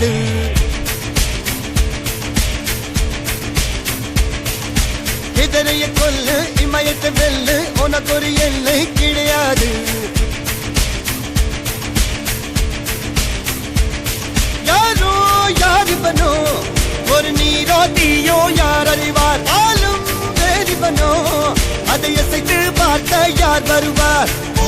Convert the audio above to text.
கிடையாது. இதனைய கொல்லு இமயத்தை வெல்லு உனக்கு ஒரு எல்லை கிடையாது. யாரோ யாரிவனோ ஒரு நீரோ தீயோ யார் அறிவார். ஆளும் வேறிவனோ அதை அசைத்து பார்க்க யார் வருவார். ஓ